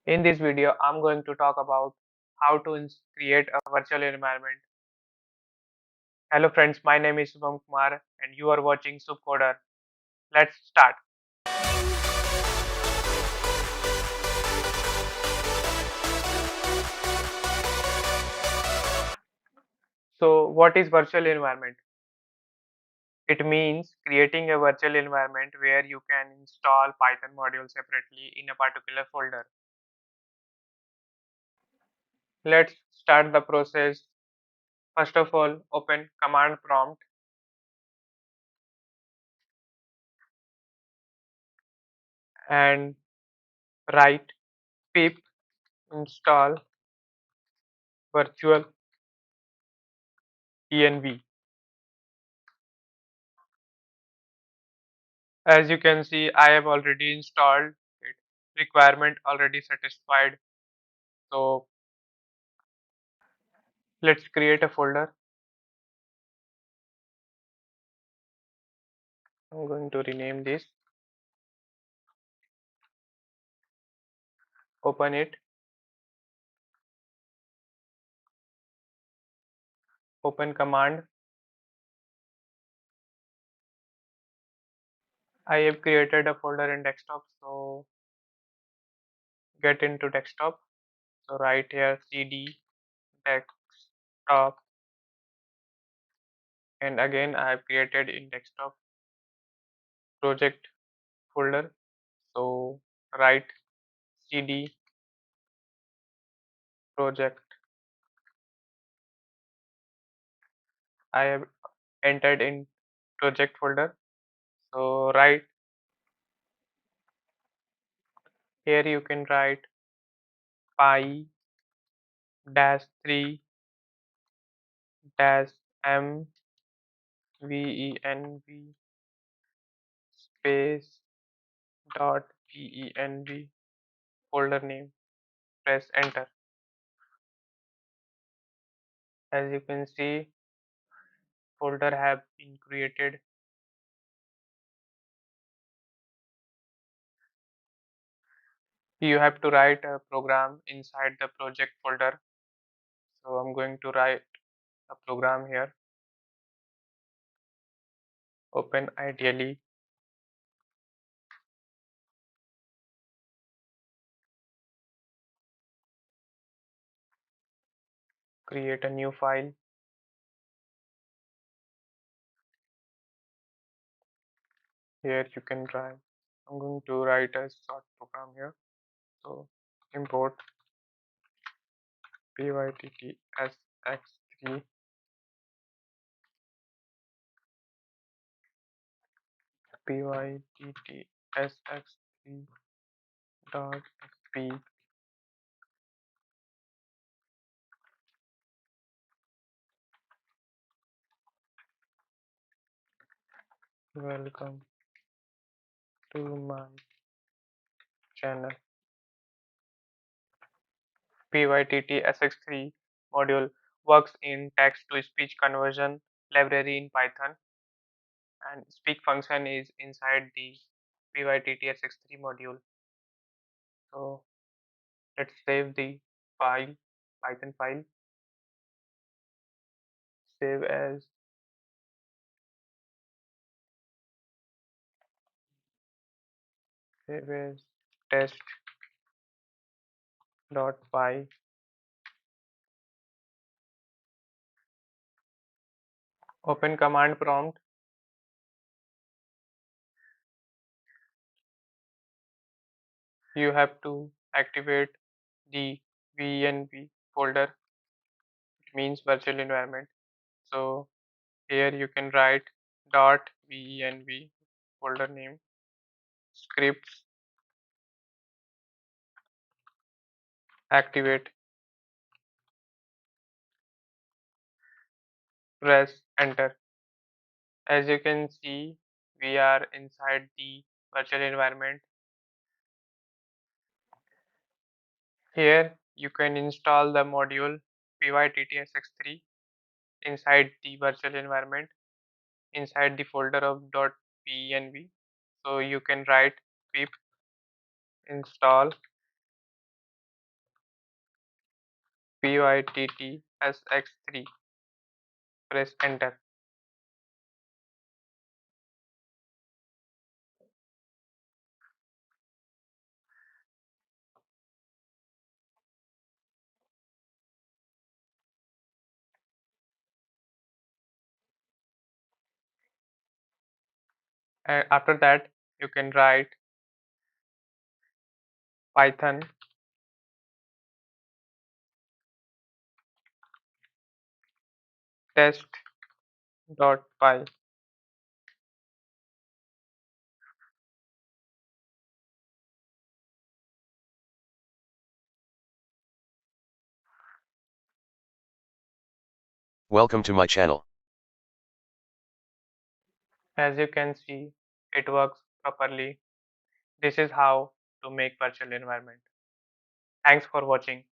In this video, I'm going to talk about how to create a virtual environment. Hello friends, my name is Subham Kumar and you are watching Subcoder. Let's start. So what is virtual environment? It means creating a virtual environment where you can install Python modules separately in a particular folder. Let's start the process. First of all, open command prompt and write pip install virtual env. As you can see, I have already installed it. Requirement already satisfied. So let's create a folder. I'm going to rename this. Open it. Open command. I have created a folder in desktop. So get into desktop. So write here cd desktop, and again I have created in desktop project folder. So write cd project. I have entered in project folder. So write here, you can write pi dash 3 dash m venv space dot venv folder name. Press enter. As you can see, folder have been created. You have to write a program inside the project folder. So I'm going to write a program here. Open ideally. Create a new file. Here you can write. I'm going to write a short program here. So import pyttsx3 pyttsx3 dot xp. Welcome to my channel. pyttsx3 module works in text to speech conversion library in Python, and speak function is inside the pyttsx3 module. So let's save the file, Python file. Save as test.py. Open command prompt. You have to activate the venv folder. It means virtual environment. So here you can write dot venv folder name, scripts, activate, press enter. As you can see, we are inside the virtual environment. Here you can install the module pyttsx3 inside the virtual environment, inside the folder of .penv. So you can write pip install pyttsx3. Press enter. And after that, you can write python test.py. Welcome to my channel. As you can see, it works properly. This is how to make virtual environment. Thanks for watching.